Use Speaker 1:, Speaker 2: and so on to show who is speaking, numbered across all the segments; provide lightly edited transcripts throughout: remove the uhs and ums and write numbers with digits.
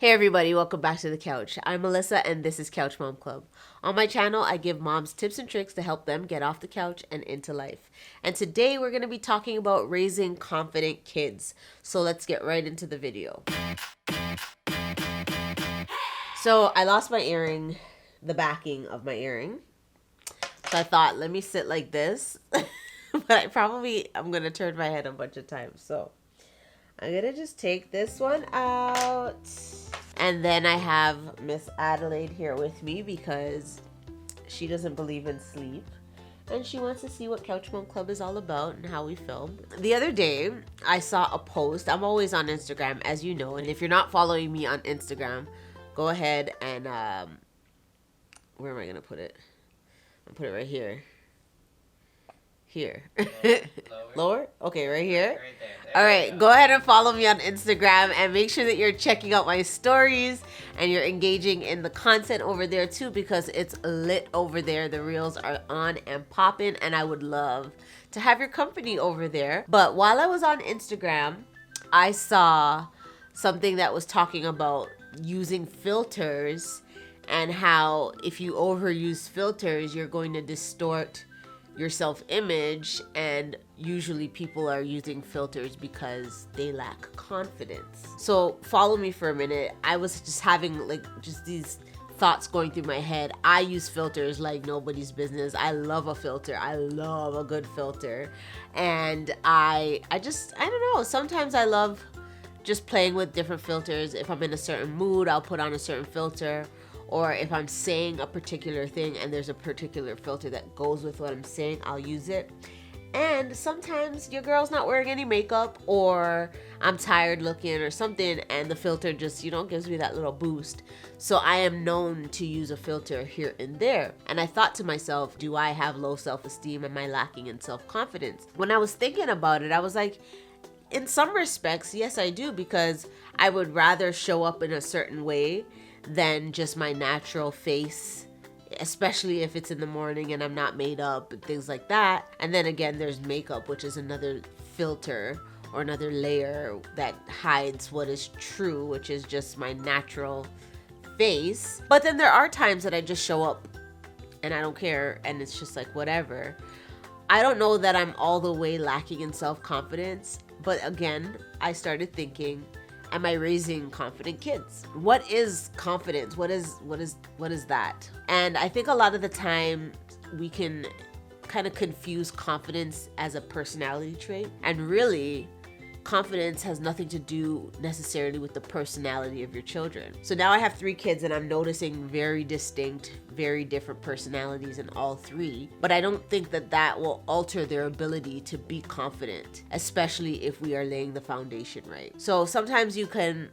Speaker 1: Hey everybody, welcome back to the couch. I'm Melissa and this is Couch Mom Club. On my channel, I give moms tips and tricks to help them get off the couch and into life. And today we're going to be talking about raising confident kids. So let's get right into the video. So I lost my earring, the backing of my earring. So I thought, let me sit like this. But I'm going to turn my head a bunch of times. So I'm going to just take this one out. And then I have Miss Adelaide here with me because she doesn't believe in sleep. And she wants to see what Couch Mom Club is all about and how we film. The other day, I saw a post. I'm always on Instagram, as you know. And if you're not following me on Instagram, go ahead and, where am I going to put it? I'll put it right here. Here. Lower? Okay, right here.
Speaker 2: Right there.
Speaker 1: All right, go ahead and follow me on Instagram and make sure that you're checking out my stories and you're engaging in the content over there too, because it's lit over there. The reels are on and popping, and I would love to have your company over there. But while I was on Instagram, I saw something that was talking about using filters and how if you overuse filters, you're going to distort your self-image, and usually people are using filters because they lack confidence. So follow me for a minute. I was just having just these thoughts going through my head. I use filters like nobody's business. I love a filter. I love a good filter. And I don't know, sometimes I love just playing with different filters. If I'm in a certain mood, I'll put on a certain filter. Or if I'm saying a particular thing and there's a particular filter that goes with what I'm saying, I'll use it. And sometimes your girl's not wearing any makeup, or I'm tired looking or something, and the filter just, gives me that little boost. So I am known to use a filter here and there. And I thought to myself, do I have low self-esteem? Am I lacking in self-confidence? When I was thinking about it, I was like, in some respects, yes, I do, because I would rather show up in a certain way than just my natural face, especially if it's in the morning and I'm not made up and things like that. And then again, there's makeup, which is another filter or another layer that hides what is true, which is just my natural face. But then there are times that I just show up and I don't care, and it's just like whatever. I don't know that I'm all the way lacking in self-confidence, but again, I started thinking, am I raising confident kids? What is confidence? What is that? And I think a lot of the time we can kind of confuse confidence as a personality trait. And really, confidence has nothing to do necessarily with the personality of your children. So now I have 3 kids and I'm noticing very distinct, very different personalities in all 3. But I don't think that will alter their ability to be confident, especially if we are laying the foundation right. So sometimes you can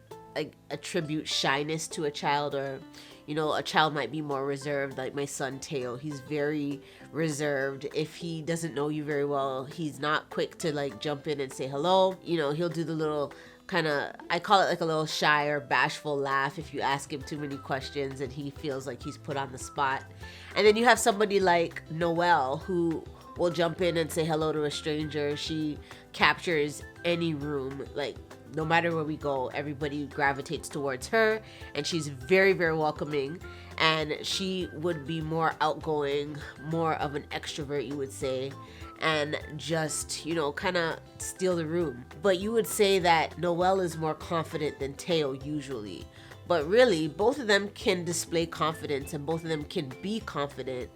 Speaker 1: attribute shyness to a child, or a child might be more reserved, like my son Teo. He's very reserved. If he doesn't know you very well, he's not quick to jump in and say hello. He'll do the little kind of, I call it a little shy or bashful laugh if you ask him too many questions and he feels like he's put on the spot. And then you have somebody like Noelle who will jump in and say hello to a stranger. She captures any room, no matter where we go, everybody gravitates towards her, and she's very, very welcoming. And she would be more outgoing, more of an extrovert, you would say, and just, kind of steal the room. But you would say that Noelle is more confident than Teo usually. But really, both of them can display confidence and both of them can be confident,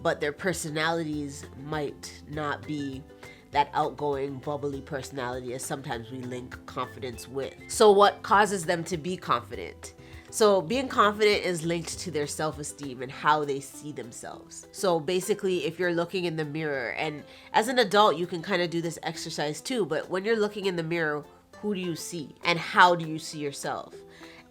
Speaker 1: but their personalities might not be that outgoing, bubbly personality as sometimes we link confidence with. So what causes them to be confident? So being confident is linked to their self-esteem and how they see themselves. So basically, if you're looking in the mirror, and as an adult, you can kind of do this exercise too, but when you're looking in the mirror, who do you see? And how do you see yourself?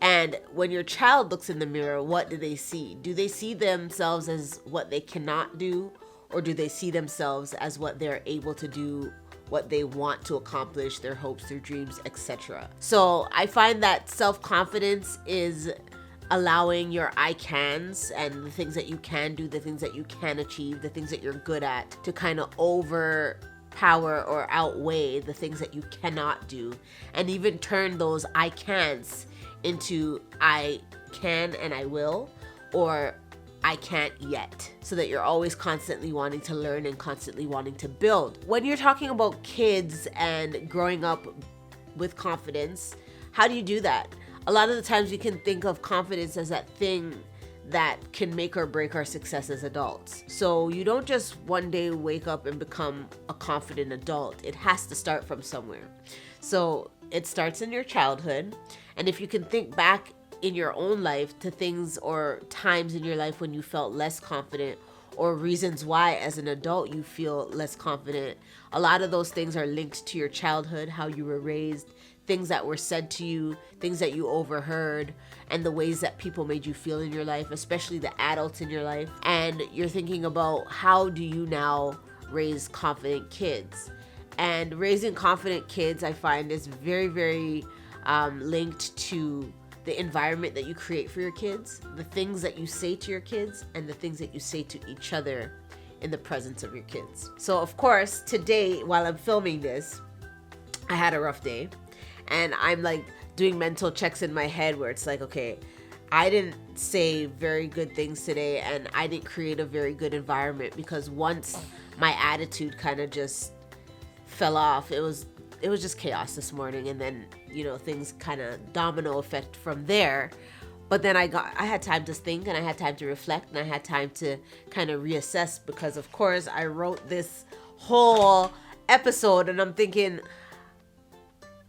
Speaker 1: And when your child looks in the mirror, what do they see? Do they see themselves as what they cannot do? Or do they see themselves as what they're able to do, what they want to accomplish, their hopes, their dreams, etc. So I find that self-confidence is allowing your I cans and the things that you can do, the things that you can achieve, the things that you're good at, to kind of overpower or outweigh the things that you cannot do, and even turn those I can's into I can and I will, or I can't yet, so that you're always constantly wanting to learn and constantly wanting to build. When you're talking about kids and growing up with confidence, how do you do that? A lot of the times you can think of confidence as that thing that can make or break our success as adults. So you don't just one day wake up and become a confident adult. It has to start from somewhere. So it starts in your childhood. And if you can think back in your own life to things or times in your life when you felt less confident, or reasons why as an adult you feel less confident, a lot of those things are linked to your childhood, how you were raised, things that were said to you, things that you overheard, and the ways that people made you feel in your life, especially the adults in your life. And you're thinking about, how do you now raise confident kids? And raising confident kids, I find, is very, very linked to the environment that you create for your kids, the things that you say to your kids, and the things that you say to each other in the presence of your kids. So of course, today, while I'm filming this, I had a rough day, and I'm like doing mental checks in my head where it's like, okay, I didn't say very good things today, and I didn't create a very good environment, because once my attitude kind of just fell off, it was just chaos this morning. And then, things kind of domino effect from there. But then I had time to think, and I had time to reflect, and I had time to kind of reassess, because of course I wrote this whole episode and I'm thinking,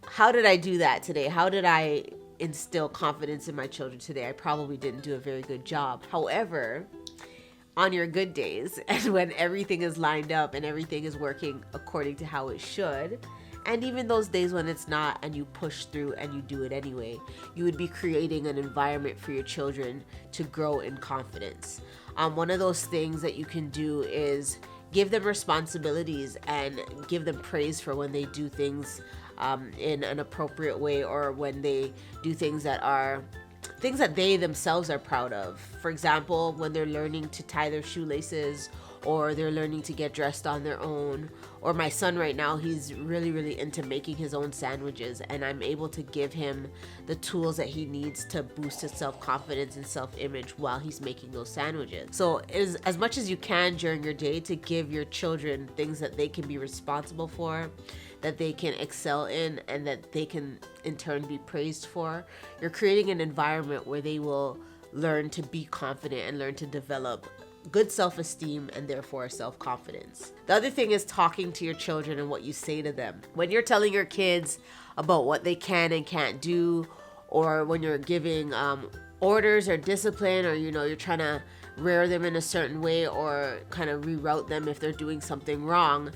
Speaker 1: how did I do that today? How did I instill confidence in my children today? I probably didn't do a very good job. However, on your good days, and when everything is lined up and everything is working according to how it should, and even those days when it's not, and you push through and you do it anyway, you would be creating an environment for your children to grow in confidence. One of those things that you can do is give them responsibilities and give them praise for when they do things in an appropriate way, or when they do things that are things that they themselves are proud of. For example, when they're learning to tie their shoelaces, or they're learning to get dressed on their own. Or my son right now, he's really, really into making his own sandwiches, and I'm able to give him the tools that he needs to boost his self-confidence and self-image while he's making those sandwiches. So as much as you can during your day, to give your children things that they can be responsible for, that they can excel in, and that they can in turn be praised for. You're creating an environment where they will learn to be confident and learn to develop good self-esteem and therefore self-confidence. The other thing is talking to your children and what you say to them. When you're telling your kids about what they can and can't do, or when you're giving orders or discipline, or you're trying to rear them in a certain way, or kind of reroute them if they're doing something wrong,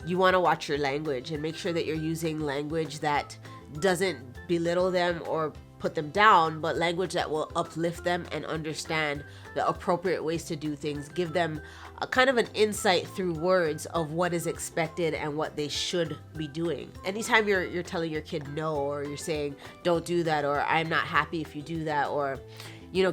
Speaker 1: you want to watch your language and make sure that you're using language that doesn't belittle them or put them down, but language that will uplift them and understand the appropriate ways to do things. Give them a kind of an insight through words of what is expected and what they should be doing. Anytime you're telling your kid no, or you're saying don't do that, or I'm not happy if you do that, or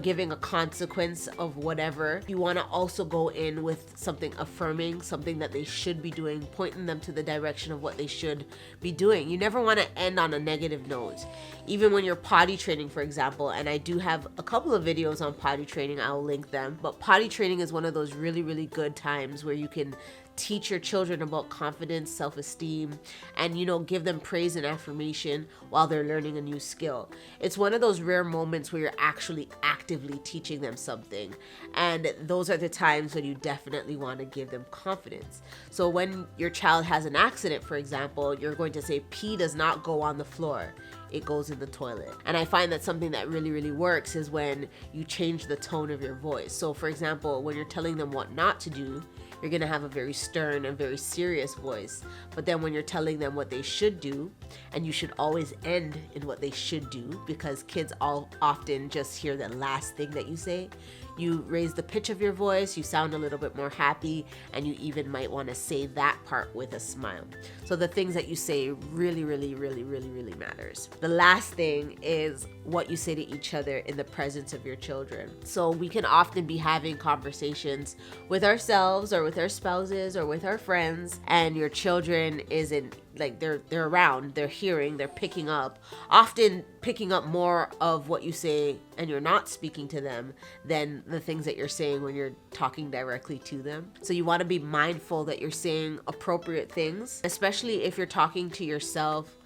Speaker 1: giving a consequence of whatever, you want to also go in with something affirming, something that they should be doing, pointing them to the direction of what they should be doing. You never want to end on a negative note. Even when you're potty training, for example, and I do have a couple of videos on potty training, I'll link them, but potty training is one of those really, really good times where you can teach your children about confidence, self-esteem, and give them praise and affirmation while they're learning a new skill. It's one of those rare moments where you're actually actively teaching them something, and those are the times when you definitely want to give them confidence. So when your child has an accident, for example, you're going to say, pee does not go on the floor, it goes in the toilet. And I find that something that really, really works is when you change the tone of your voice. So for example, when you're telling them what not to do, you're gonna have a very stern and very serious voice. But then when you're telling them what they should do, and you should always end in what they should do, because kids all often just hear the last thing that you say, you raise the pitch of your voice, you sound a little bit more happy, and you even might want to say that part with a smile. So the things that you say really, really, really, really, really matters. The last thing is what you say to each other in the presence of your children. So we can often be having conversations with ourselves, or with our spouses, or with our friends, and your children is in like they're around, they're hearing, they're picking up, often picking up more of what you say and you're not speaking to them than the things that you're saying when you're talking directly to them. So you want to be mindful that you're saying appropriate things, especially if you're talking to yourself.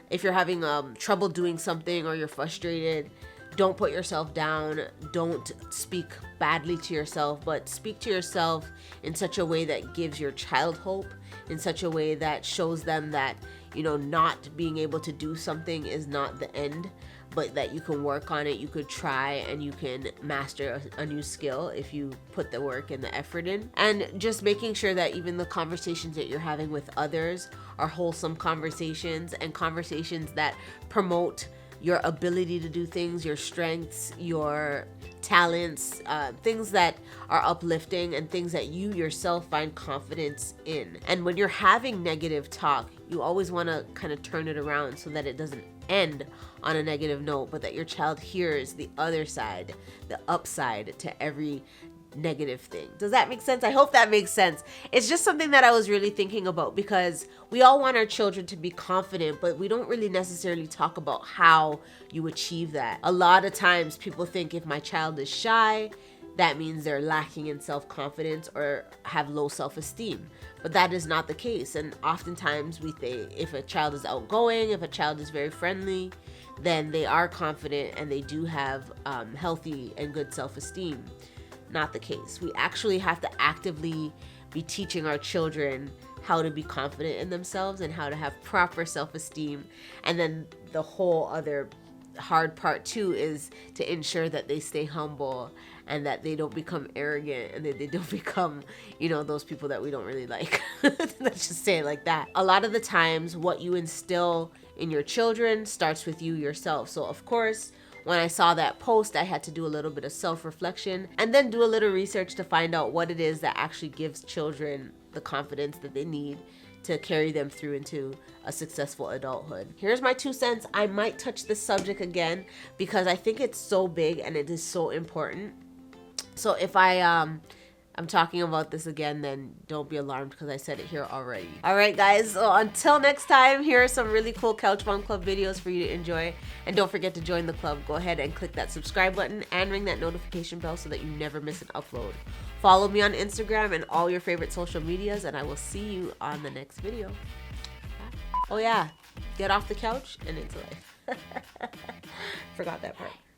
Speaker 1: If you're having trouble doing something or you're frustrated, don't put yourself down. Don't speak badly to yourself, but speak to yourself in such a way that gives your child hope, in such a way that shows them that, you know, not being able to do something is not the end, but that you can work on it, you could try, and you can master a new skill if you put the work and the effort in. And just making sure that even the conversations that you're having with others are wholesome conversations and conversations that promote your ability to do things, your strengths, your talents, things that are uplifting and things that you yourself find confidence in. And when you're having negative talk, you always want to kind of turn it around so that it doesn't end on a negative note, but that your child hears the other side, the upside to every negative thing. Does that make sense? I hope that makes sense. It's just something that I was really thinking about, because we all want our children to be confident, but we don't really necessarily talk about how you achieve that. A lot of times people think if my child is shy, that means they're lacking in self-confidence or have low self-esteem. But that is not the case. And oftentimes we think if a child is outgoing, if a child is very friendly, then they are confident and they do have healthy and good self-esteem. Not the case. We actually have to actively be teaching our children how to be confident in themselves and how to have proper self-esteem. And then the whole other hard part too is to ensure that they stay humble and that they don't become arrogant and that they don't become, you know, those people that we don't really like. Let's just say it like that. A lot of the times what you instill in your children starts with you yourself. So of course, when I saw that post, I had to do a little bit of self-reflection and then do a little research to find out what it is that actually gives children the confidence that they need to carry them through into a successful adulthood. Here's my 2 cents. I might touch this subject again because I think it's so big and it is so important. So if I'm talking about this again, then don't be alarmed because I said it here already. All right, guys. So until next time, here are some really cool Couch Mom Club videos for you to enjoy. And don't forget to join the club. Go ahead and click that subscribe button and ring that notification bell so that you never miss an upload. Follow me on Instagram and all your favorite social medias, and I will see you on the next video. Bye. Oh yeah, get off the couch and into life. Forgot that part.